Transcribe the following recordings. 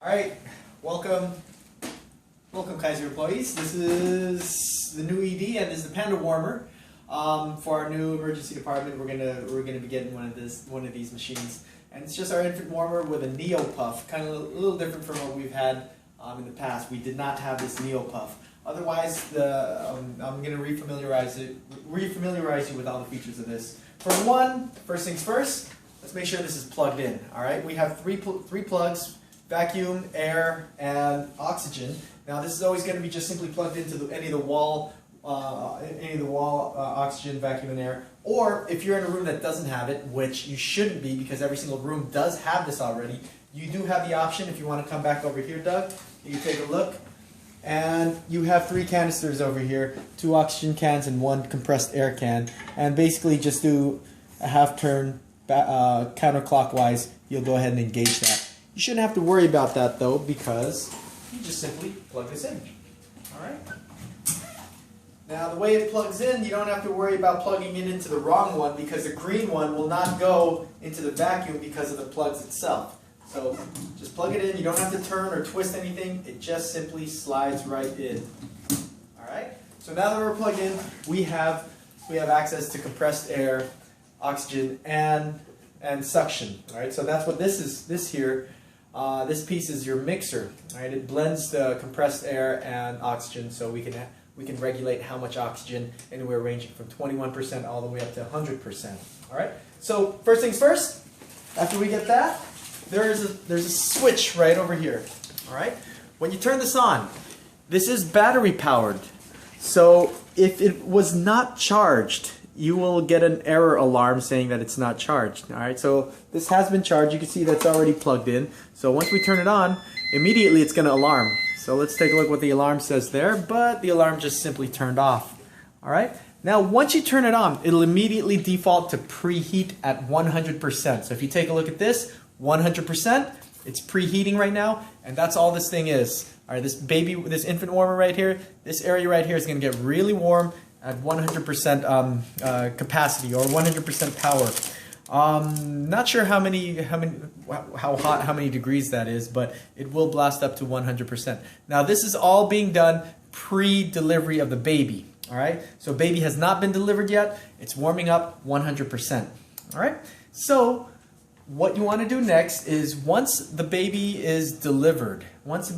Alright, welcome Kaiser employees. This is the new ED and this is the Panda warmer. For our new emergency department, we're gonna be getting one of these machines. And it's just our infant warmer with a Neo Puff, kind of a little different from what we've had in the past. We did not have this Neo Puff. Otherwise, I'm gonna refamiliarize you with all the features of this. First things first, let's make sure this is plugged in. Alright, we have three plugs. Vacuum, air, and oxygen. Now this is always going to be just simply plugged into any of the wall oxygen, vacuum, and air. Or if you're in a room that doesn't have it, which you shouldn't be because every single room does have this already, you do have the option. If you want to come back over here, Doug, you can take a look. And you have 3 canisters over here, 2 oxygen cans and 1 compressed air can. And basically just do a half turn counterclockwise. You'll go ahead and engage that. You shouldn't have to worry about that though, because you just simply plug this in. Alright? Now the way it plugs in, you don't have to worry about plugging it into the wrong one, because the green one will not go into the vacuum because of the plugs itself. So just plug it in, you don't have to turn or twist anything, it just simply slides right in. Alright? So now that we're plugged in, we have access to compressed air, oxygen, and suction. Alright, so that's what this is. This piece is your mixer. Right? It blends the compressed air and oxygen, so we can regulate how much oxygen, anywhere ranging from 21% all the way up to 100%. All right. So first things first. After we get that, there's a switch right over here. All right. When you turn this on, this is battery powered. So if it was not charged, you will get an error alarm saying that it's not charged. Alright, so this has been charged. You can see that's already plugged in. So once we turn it on, immediately it's going to alarm. So let's take a look what the alarm says there, but the alarm just simply turned off. Alright, now once you turn it on, it'll immediately default to preheat at 100%. So if you take a look at this, 100%, it's preheating right now, and that's all this thing is. Alright, this infant warmer right here, this area right here is going to get really warm at 100% capacity or 100% power. Not sure how many degrees that is, but it will blast up to 100%. Now this is all being done pre-delivery of the baby. All right, so baby has not been delivered yet. It's warming up 100%. All right, so what you want to do next is once the baby is delivered, you want to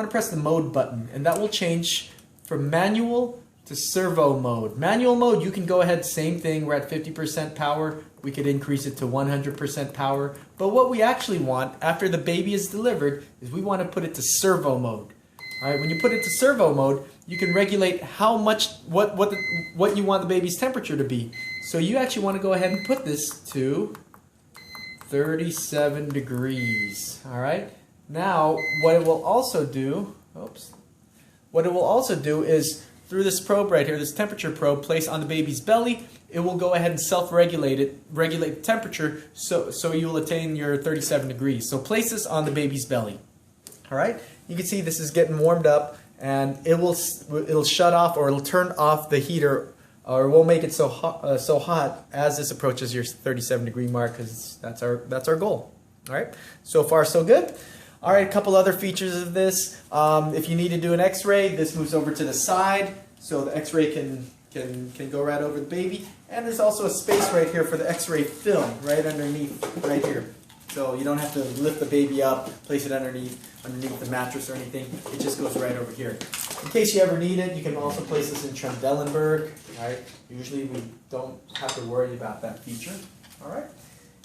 press the mode button, and that will change from manual to servo mode. Manual mode, you can go ahead, same thing, we're at 50% power, we could increase it to 100% power, but what we actually want after the baby is delivered is we want to put it to servo mode. Alright, when you put it to servo mode, you can regulate how much, what you want the baby's temperature to be. So you actually want to go ahead and put this to 37 degrees. Alright, now what it will also do, is through this probe right here, this temperature probe placed on the baby's belly, it will go ahead and self-regulate the temperature so you'll attain your 37 degrees. So place this on the baby's belly. All right? You can see this is getting warmed up, and it'll shut off or it'll turn off the heater, or it won't make it so hot as this approaches your 37 degree mark, because that's our goal. All right? So far so good. All right, a couple other features of this. If you need to do an X-ray, this moves over to the side, so the X-ray can go right over the baby. And there's also a space right here for the X-ray film, right underneath, right here. So you don't have to lift the baby up, place it underneath the mattress or anything. It just goes right over here. In case you ever need it, you can also place this in Trendelenburg. All right. Usually we don't have to worry about that feature. All right.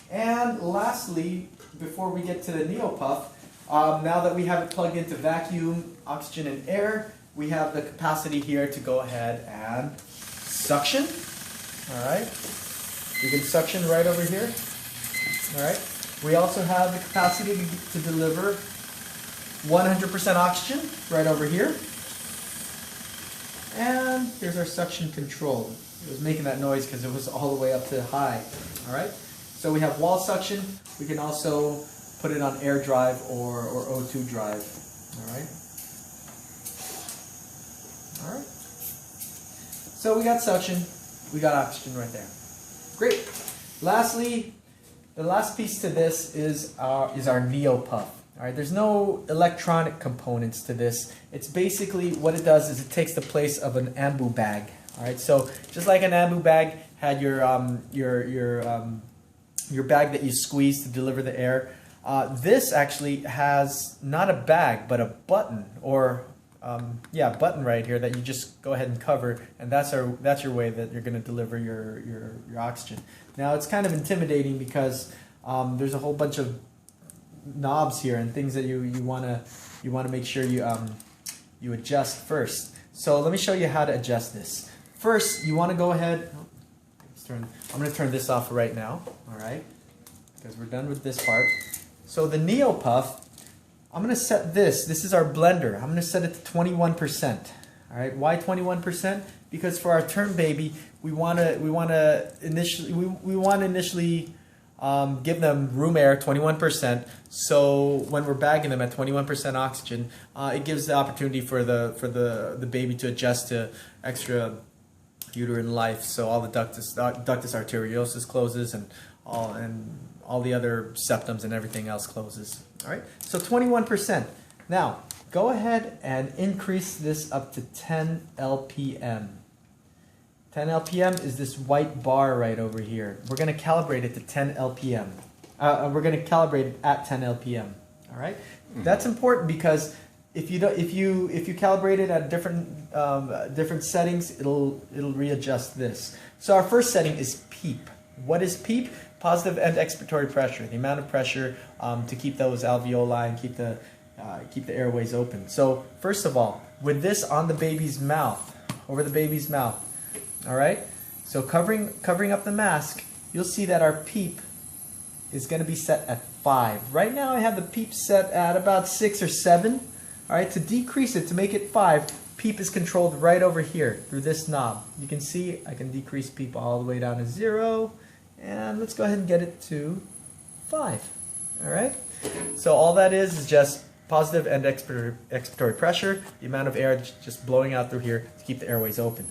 And lastly, before we get to the Neo Puff, now that we have it plugged into vacuum, oxygen, and air, we have the capacity here to go ahead and suction. All right, we can suction right over here. All right, we also have the capacity to deliver 100% oxygen right over here. And here's our suction control. It was making that noise because it was all the way up to high. All right, so we have wall suction. We can also put it on air drive or O2 drive. All right. All right. So we got suction, we got oxygen right there. Great. Lastly, The last piece to this is our Neo Puff. All right, there's no electronic components to this. It's basically what it does is it takes the place of an ambu bag. All right, so just like an ambu bag had your bag that you squeeze to deliver the air, this actually has not a bag but a button, or button right here that you just go ahead and cover, and that's your way that you're going to deliver your oxygen. Now it's kind of intimidating because there's a whole bunch of knobs here and things that you want to make sure you adjust first. So let me show you how to adjust this. First, you want to go ahead. I'm going to turn this off right now. All right, because we're done with this part. So the Neopuff, I'm going to set this. This is our blender. I'm going to set it to 21%. All right. Why 21%? Because for our term baby, we want to initially give them room air 21%. So when we're bagging them at 21% oxygen, it gives the opportunity for the baby to adjust to extra uterine life. So all the ductus arteriosus closes, and all the other septums and everything else closes. All right, so 21%. Now, go ahead and increase this up to 10 LPM. 10 LPM is this white bar right over here. We're going to calibrate it to 10 LPM. We're going to calibrate it at 10 LPM. All right, that's important because if you calibrate it at different settings, it'll readjust this. So our first setting is PEEP. What is PEEP? Positive end expiratory pressure, the amount of pressure to keep those alveoli and keep the airways open. So first of all, with this on the baby's mouth, over the baby's mouth, all right. So covering up the mask, you'll see that our PEEP is going to be set at 5. Right now, I have the PEEP set at about 6 or 7. All right. To decrease it, to make it 5, PEEP is controlled right over here through this knob. You can see I can decrease PEEP all the way down to 0. And let's go ahead and get it to 5. All right. So all that is just positive end expiratory pressure, the amount of air just blowing out through here to keep the airways open.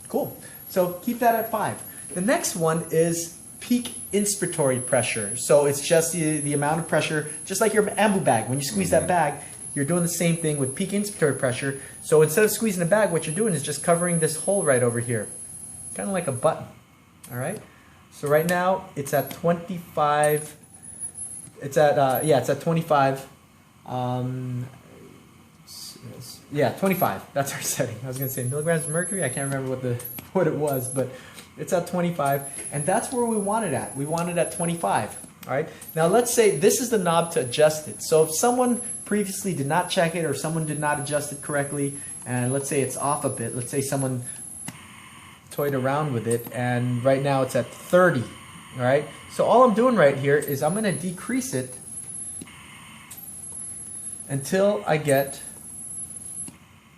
Cool. So keep that at 5. The next one is peak inspiratory pressure. So it's just the amount of pressure, just like your ambu bag. When you squeeze that bag, you're doing the same thing with peak inspiratory pressure. So instead of squeezing the bag, what you're doing is just covering this hole right over here, kind of like a button. All right. So right now it's at 25. It's at 25. 25. That's our setting. I was going to say milligrams of mercury. I can't remember what it was, but it's at 25, and that's where we want it at. We want it at 25. All right. Now let's say this is the knob to adjust it. So if someone previously did not check it, or someone did not adjust it correctly, and let's say it's off a bit. Let's say someone toyed around with it, and right now it's at 30. All right. So all I'm doing right here is I'm going to decrease it until I get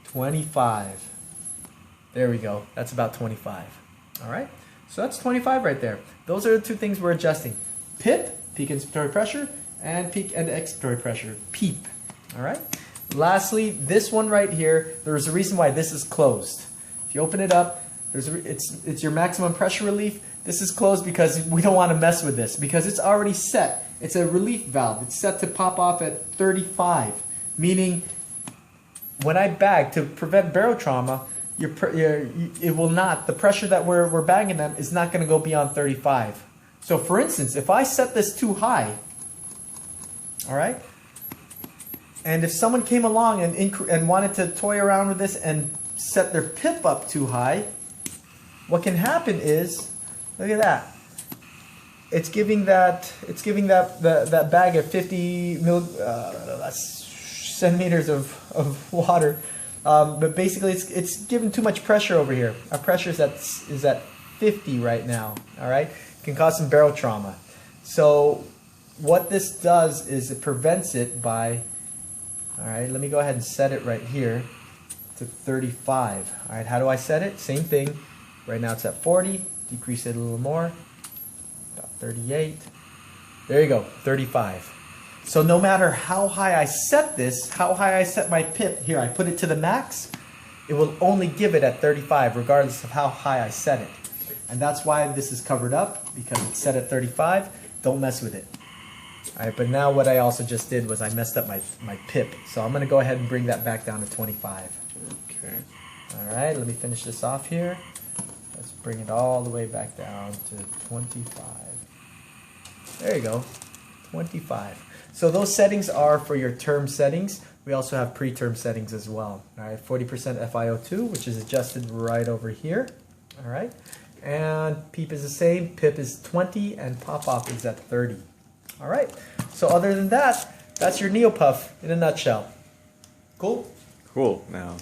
25. There we go. That's about 25. All right. So that's 25 right there. Those are the two things we're adjusting: PIP, peak inspiratory pressure, and peak end expiratory pressure, PEEP. All right. Lastly, this one right here, there's a reason why this is closed. If you open it up, it's your maximum pressure relief. This is closed because we don't want to mess with this, because it's already set. It's a relief valve. It's set to pop off at 35, meaning when I bag to prevent barotrauma, it will not. The pressure that we're bagging them is not going to go beyond 35. So, for instance, if I set this too high, all right, and if someone came along and wanted to toy around with this and set their PIP up too high, what can happen is, look at that. It's giving that bag of 50 centimeters of water, but basically it's giving too much pressure over here. Our pressure is at 50 right now. All right, it can cause some barotrauma. So what this does is it prevents it by, all right, let me go ahead and set it right here to 35. All right, how do I set it? Same thing. Right now it's at 40. Decrease it a little more. About 38. There you go, 35. So no matter how high I set this, how high I set my PIP, here I put it to the max, it will only give it at 35 regardless of how high I set it. And that's why this is covered up, because it's set at 35. Don't mess with it. All right, but now what I also just did was I messed up my pip. So I'm going to go ahead and bring that back down to 25. Okay. All right, let me finish this off here. Let's bring it all the way back down to 25. There you go, 25. So those settings are for your term settings. We also have preterm settings as well. All right, 40% FiO2, which is adjusted right over here. All right, and PEEP is the same. PIP is 20, and pop-off is at 30. All right, so other than that, that's your Neopuff in a nutshell. Cool? Cool. Now,